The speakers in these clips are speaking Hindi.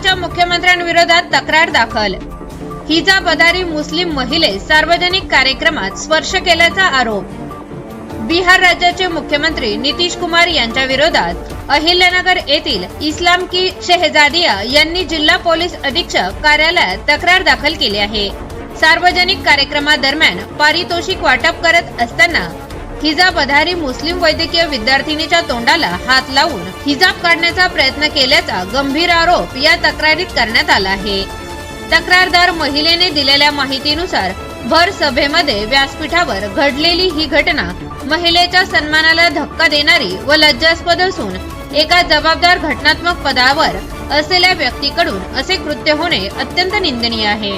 बिहारच्या मुख्यमंत्र्यांविरोधात तक्रार दाखल। हिजाब आधारी मुस्लिम महिलेस सार्वजनिक कार्यक्रमात स्पर्श केल्याचा आरोप। बिहार राज्याचे मुख्यमंत्री नितीश कुमार यांच्या विरोधात अहिल्यानगर येथील इस्लाम की शहजादिया यांनी जिल्हा पोलीस अधीक्षक कार्यालयात तक्रार दाखल केली आहे। सार्वजनिक कार्यक्रमादरम्यान पारितोषिक वाटप करत असताना हिजाब आधारी मुस्लिम वैद्यकीय विद्यार्थिनीच्या तोंडाला हात लावून हिजाब काढण्याचा प्रयत्न केल्याचा गंभीर आरोप या तक्रारीत करण्यात आला आहे। तक्रारदार महिलेने दिलेल्या माहितीनुसार भर सभेमध्ये व्यासपीठावर घडलेली ही घटना महिलेच्या सन्मानाला धक्का देणारी व लज्जास्पद असून एका जबाबदार घटनात्मक पदावर असलेल्या व्यक्तीकडून असे कृत्य होणे अत्यंत निंदनीय आहे।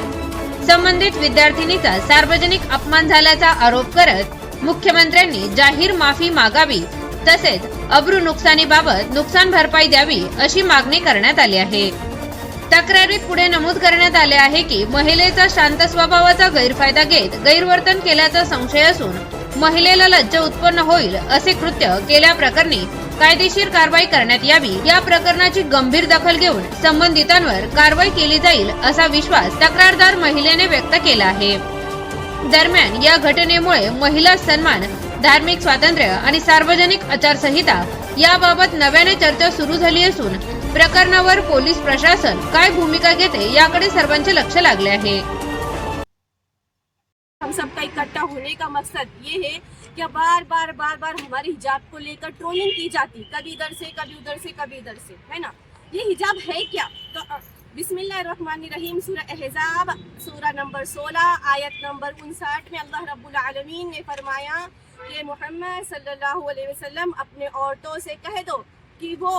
संबंधित विद्यार्थिनीचा सार्वजनिक अपमान झाल्याचा आरोप करत मुख्यमंत्र्यांनी जाहीर माफी मागावी तसेच अब्रू नुकसानीबाबत नुकसान भरपाई द्यावी अशी मागणी करण्यात आली आहे। तक्रारीत पुढे नमूद करण्यात आले आहे की महिलेचा शांत स्वभावाचा गैरफायदा घेत गैरवर्तन केल्याचा संशय असून महिलेला लज्जा उत्पन्न होईल असे कृत्य केल्याप्रकरणी कायदेशीर कारवाई करण्यात यावी। या प्रकरणाची गंभीर दखल घेऊन संबंधितांवर कारवाई केली जाईल असा विश्वास तक्रारदार महिलेने व्यक्त केला आहे। दरम्यान या घटनेमुळे महिला सन्मान, धार्मिक स्वातंत्र्य आणि सार्वजनिक आचारसंहिता याबाबत नव्याने चर्चा सुरू झाली असून प्रकरणावर पोलीस प्रशासन काय भूमिका घेते याकडे सर्वांचे लक्ष लागले आहे। हम सबका इकट्ठा होने का मकसद ये है कि बार बार हमारे हिजाब को लेकर ट्रोलिंग की जाती, कभी इधर से कभी उधर से कभी इधर से, है ना। ये हिजाब है क्या? तो बिस्मिल्लाहिर्रहमानिर्रहीम सूरा अहज़ाब सूरा नंबर 16 आयत नंबर 59 में अल्लाह रब्बुल आलमीन ने फरमाया कि मोहम्मद सल्लल्लाहु अलैहि वसल्लम अपने औरतों से कह दो कि वो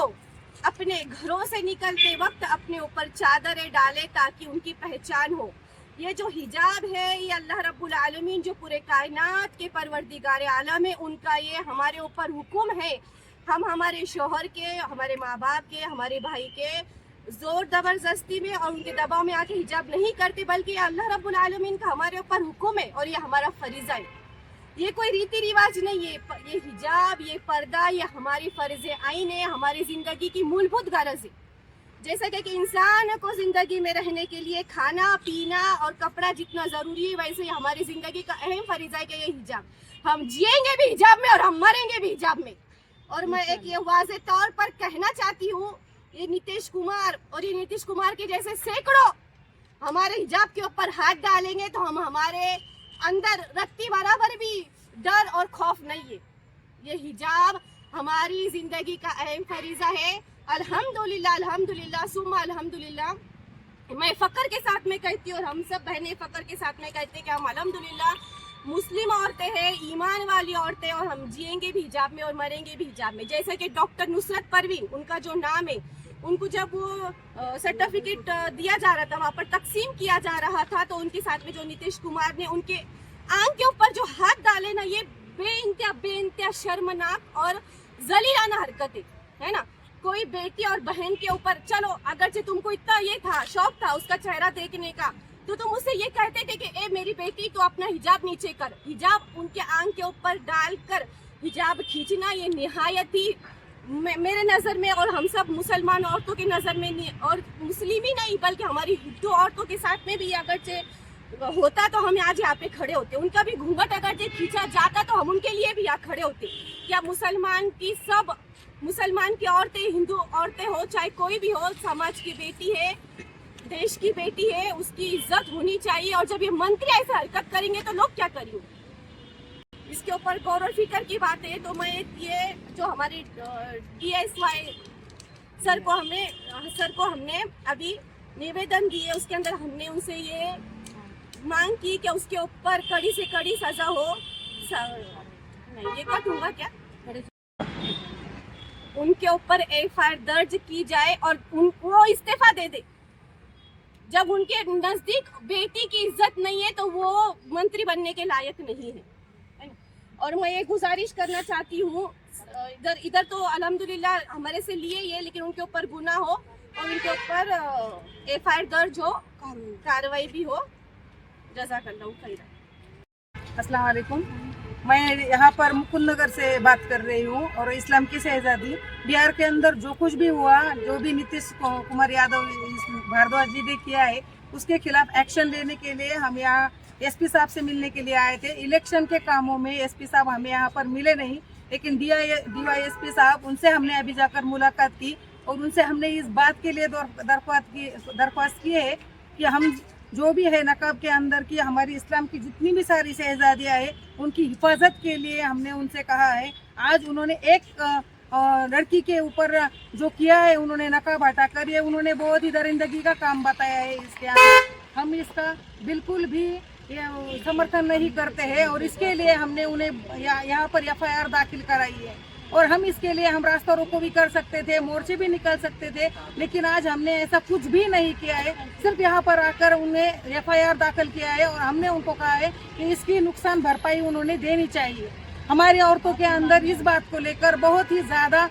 अपने घरों से निकलते वक्त अपने ऊपर चादरें डाले ताकि उनकी पहचान हो। ये जो हिजाब है ये अल्लाह रब्बुल आलमीन जो पूरे कायनात के परवरदिगार आलम है उनका ये हमारे ऊपर हुक्म है। हम हमारे शोहर के, हमारे माँ बाप के, हमारे भाई के जोर जबरदस्ती में और उनके दबाव में आके हिजाब नहीं करते, बल्कि अल्लाह रब्बुल आलमीन का हमारे ऊपर हुक्म है और ये हमारा फरीजा है। ये कोई रीति रिवाज नहीं है। ये हिजाब, ये पर्दा, ये हमारी फर्ज आइन है, हमारी जिंदगी की मूलभूत गरज है। जैसा कि इंसान को जिंदगी में रहने के लिए खाना पीना और कपड़ा जितना जरूरी है, वैसे ही हमारी जिंदगी का अहम फरीजा है कि ये हिजाब। हम जिएंगे भी हिजाब में और हम मरेंगे भी हिजाब में। और मैं एक ये वाज़े तौर पर कहना चाहती हूँ, ये नीतीश कुमार और ये नीतीश कुमार के जैसे सैकड़ों हमारे हिजाब के ऊपर हाथ डालेंगे तो हम हमारे अंदर रत्ती बराबर भी डर और खौफ नहीं है। ये हिजाब हमारी जिंदगी का अहम फरीजा है। अल्हम्दुलिल्लाह अल्हम्दुलिल्लाह सुम्मा अल्हम्दुलिल्लाह। मैं फक्र के साथ में कहती हूँ और हम सब बहनें फक्र के साथ में कहते हैं कि हम अल्हम्दुलिल्लाह मुस्लिम औरतें हैं, ईमान वाली औरतें, और हम जिएंगे भी हिजाब में और मरेंगे भी हिजाब में। जैसे कि डॉक्टर नुसरत परवीन उनका जो नाम है, उनको जब वो सर्टिफिकेट दिया जा रहा था, वहाँ पर तकसीम किया जा रहा था, तो उनके साथ में जो नीतीश कुमार ने उनके आंख के ऊपर जो हाथ डाले ना, ये बेइंतहा शर्मनाक और जलीलाना हरकत है ना। कोई बेटी और बहन के ऊपर, चलो अगरचे तुमको इतना ये था, शौक था उसका चेहरा देखने का, तो तुम उससे ये कहते थे कि ए मेरी बेटी तो अपना हिजाब नीचे कर। हिजाब उनके आंख के ऊपर डालकर हिजाब खींचना ये निहायत ही मेरे नज़र में और हम सब मुसलमान औरतों की नज़र में नहीं, और मुस्लिम ही नहीं बल्कि हमारी हिंदू औरतों के साथ में भी अगरचे होता तो हम आज यहाँ पे खड़े होते। उनका भी घूंघट अगरचे खींचा जाता तो हम उनके लिए भी यहाँ खड़े होते। क्या मुसलमान की औरतें, हिंदू औरतें हो, चाहे कोई भी हो, समाज की बेटी है, देश की बेटी है, उसकी इज्जत होनी चाहिए। और जब ये मंत्री ऐसा हरकत करेंगे तो लोग क्या करेंगे? इसके ऊपर गौर और फिक्र की बात है। तो मैं ये जो हमारे DSY सर को हमने अभी निवेदन दिए, उसके अंदर हमने उनसे ये मांग की कि उसके ऊपर कड़ी से कड़ी सजा हो। नहीं, ये कट होगा क्या? उनके ऊपर FIR दर्ज की जाए और उनको इस्तीफा दे दे। जब उनके नजदीक बेटी की इज्जत नहीं है तो वो मंत्री बनने के लायक नहीं है। और मैं ये गुजारिश करना चाहती हूँ, इधर तो अल्हम्दुलिल्लाह हमारे से लिए ये, लेकिन उनके ऊपर गुनाह हो और उनके ऊपर FIR दर्ज हो, कार्रवाई भी हो। जज़ाकल्लाहु खैरन। अस्सलाम वालेकुम। मैं यहाँ पर मुकुंद नगर से बात कर रही हूँ और इस्लाम की शहजादी। बिहार के अंदर जो कुछ भी हुआ, जो भी नीतीश कुमार यादव भारद्वाज जी ने किया है, उसके खिलाफ एक्शन लेने के लिए हम यहाँ एसपी साहब से मिलने के लिए आए थे। इलेक्शन के कामों में एसपी साहब हमें यहाँ पर मिले नहीं, लेकिन डीवाईएसपी साहब, उनसे हमने अभी जाकर मुलाकात की और उनसे हमने इस बात के लिए दरख्वास्त की है कि हम जो भी है नकाब के अंदर की हमारी इस्लाम की जितनी भी सारी शहजादियाँ हैं, उनकी हिफाजत के लिए हमने उनसे कहा है। आज उन्होंने एक लड़की के ऊपर जो किया है, उन्होंने नकाब हटाकर, ये उन्होंने बहुत ही दरिंदगी का काम बताया है। इसके अंदर हम इसका बिल्कुल भी समर्थन नहीं करते हैं और इसके लिए हमने उन्हें यहाँ पर FIR दाखिल कराई है। और हम इसके लिए हम रास्ता रोको भी कर सकते थे, मोर्चे भी निकल सकते थे, लेकिन आज हमने ऐसा कुछ भी नहीं किया है। सिर्फ यहाँ पर आकर उन्हें FIR दाखिल किया है और हमने उनको कहा है कि इसकी नुकसान भरपाई उन्होंने देनी चाहिए। हमारी औरतों के अंदर इस बात को लेकर बहुत ही ज़्यादा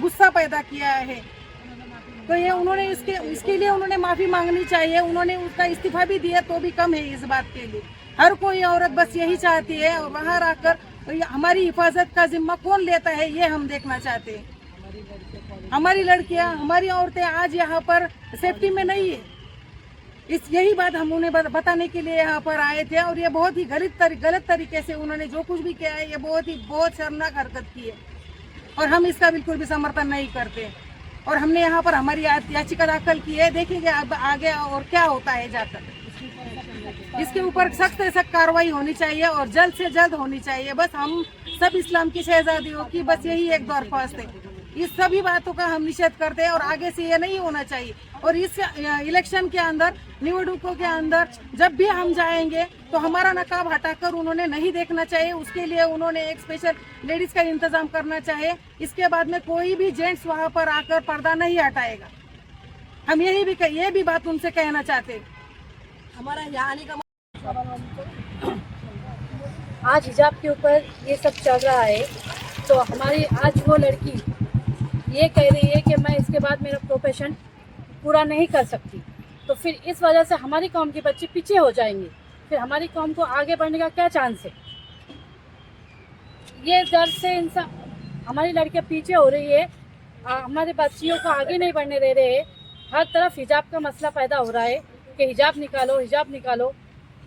गुस्सा पैदा किया है, तो ये उन्होंने इसके लिए उन्होंने माफ़ी मांगनी चाहिए। उन्होंने उसका इस्तीफा भी दिया तो भी कम है इस बात के लिए। हर कोई औरत बस यही चाहती है और बाहर आकर हमारी हिफाजत का जिम्मा कौन लेता है, ये हम देखना चाहते हैं। हमारी लड़कियां, हमारी औरतें आज यहाँ पर सेफ्टी में नहीं है। यही बात हम उन्हें बताने के लिए यहाँ पर आए थे और ये बहुत ही गलत तरीके से उन्होंने जो कुछ भी किया है, ये बहुत शर्मनाक हरकत की है और हम इसका बिल्कुल भी समर्थन नहीं करते। और हमने यहाँ पर हमारी याचिका दाखिल की है, देखेंगे अब आगे और क्या होता है जाकर। इसके ऊपर सख्त से सख्त कार्रवाई होनी चाहिए और जल्द से जल्द होनी चाहिए। बस हम सब इस्लाम की शहजादियों की बस यही एक दरख्वास्त है। इस सभी बातों का हम निषेध करते हैं और आगे से ये नहीं होना चाहिए। और इस इलेक्शन के अंदर, निवडणुकों के अंदर जब भी हम जाएंगे तो हमारा नकाब हटाकर उन्होंने नहीं देखना चाहिए। उसके लिए उन्होंने एक स्पेशल लेडीज का इंतजाम करना चाहिए। इसके बाद में कोई भी जेंट्स वहाँ पर आकर पर्दा नहीं हटाएगा। हम ये भी बात उनसे कहना चाहते हैं। हमारा यहाँ आने का आज हिजाब के ऊपर ये सब चल रहा है, तो हमारी आज वो लड़की ये कह रही है कि मैं इसके बाद मेरा प्रोफेशन पूरा नहीं कर सकती, तो फिर इस वजह से हमारी कौम के बच्चे पीछे हो जाएंगे। फिर हमारी कौम को आगे बढ़ने का क्या चांस है? ये डर से इंसान, हमारी लड़कियां पीछे हो रही है, हमारे बच्चियों को आगे नहीं बढ़ने दे रहे हैं। हर तरफ हिजाब का मसला पैदा हो रहा है कि हिजाब निकालो, हिजाब निकालो।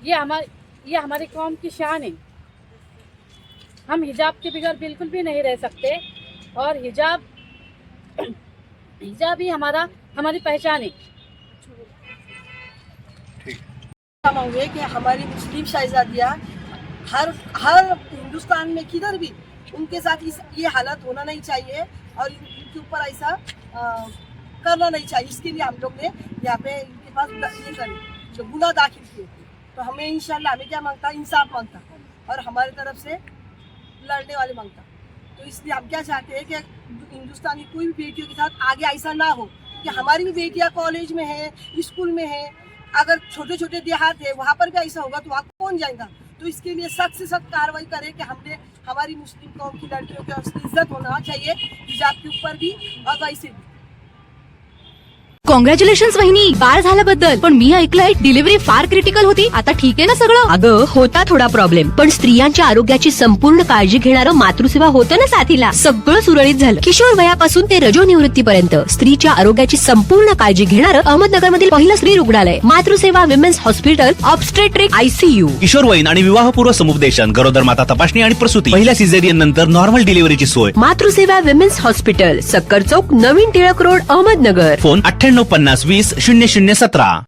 ये हमारी कौम की शान है। हम हिजाब के बगैर बिल्कुल भी नहीं रह सकते और हिजाब ही हमारी पहचान है। मांगे कि हमारी मुस्लिम शहजादियाँ हर हिंदुस्तान में किधर भी उनके साथ ये हालत होना नहीं चाहिए और इनके ऊपर ऐसा करना नहीं चाहिए। इसके लिए हम लोग ने यहाँ पे इनके पास ये करें जो गुनाह दाखिल किए, तो हमें इंशाल्लाह हमें क्या मांगता, इंसाफ मांगता और हमारी तरफ से लड़ने वाले मांगता। तो इसलिए हम क्या चाहते हैं कि हिंदुस्तान की कोई भी बेटियों के साथ आगे ऐसा ना हो कि हमारी भी बेटियां कॉलेज में है, स्कूल में है, अगर छोटे छोटे देहात है वहाँ पर भी ऐसा होगा तो वहाँ कौन जाएगा। तो इसके लिए सख्त से सख्त कार्रवाई करें कि हमने हमारी मुस्लिम कौम की लड़कियों की उसकी इज्जत होना चाहिए हिजाब के ऊपर भी और वैसे भी। कॉंग्रॅच्युलेशन्स वहिनी, बाळ झाल्याबद्दल. पण मी ऐकलंय डिलिव्हरी फार क्रिटिकल होती. आता ठीक आहे ना सगळं? अगं होता थोडा प्रॉब्लेम, पण स्त्रियांच्या आरोग्याची संपूर्ण काळजी घेणारं मातृसेवा होतं ना साथीला. सगळं सुरळीत झालं. किशोर वयापासून ते रजोनिवृत्तीपर्यंत स्त्रीच्या आरोग्याची संपूर्ण काळजी घेणारं अहमदनगरमधील पहिलं स्त्री रुग्णालय Matruseva women's hospital obstetric ICU. किशोरवयीन आणि विवाहपूर्व समुपदेशन, गरोदर माता तपासणी आणि प्रसूती, पहिल्या सिझेरियन नंतर नॉर्मल डिलिव्हरीची सोय. मातृसेवा विमेन्स हॉस्पिटल, सक्कर चौक, नवीन टिळक रोड, अहमदनगर. फोन 9850 20 0017.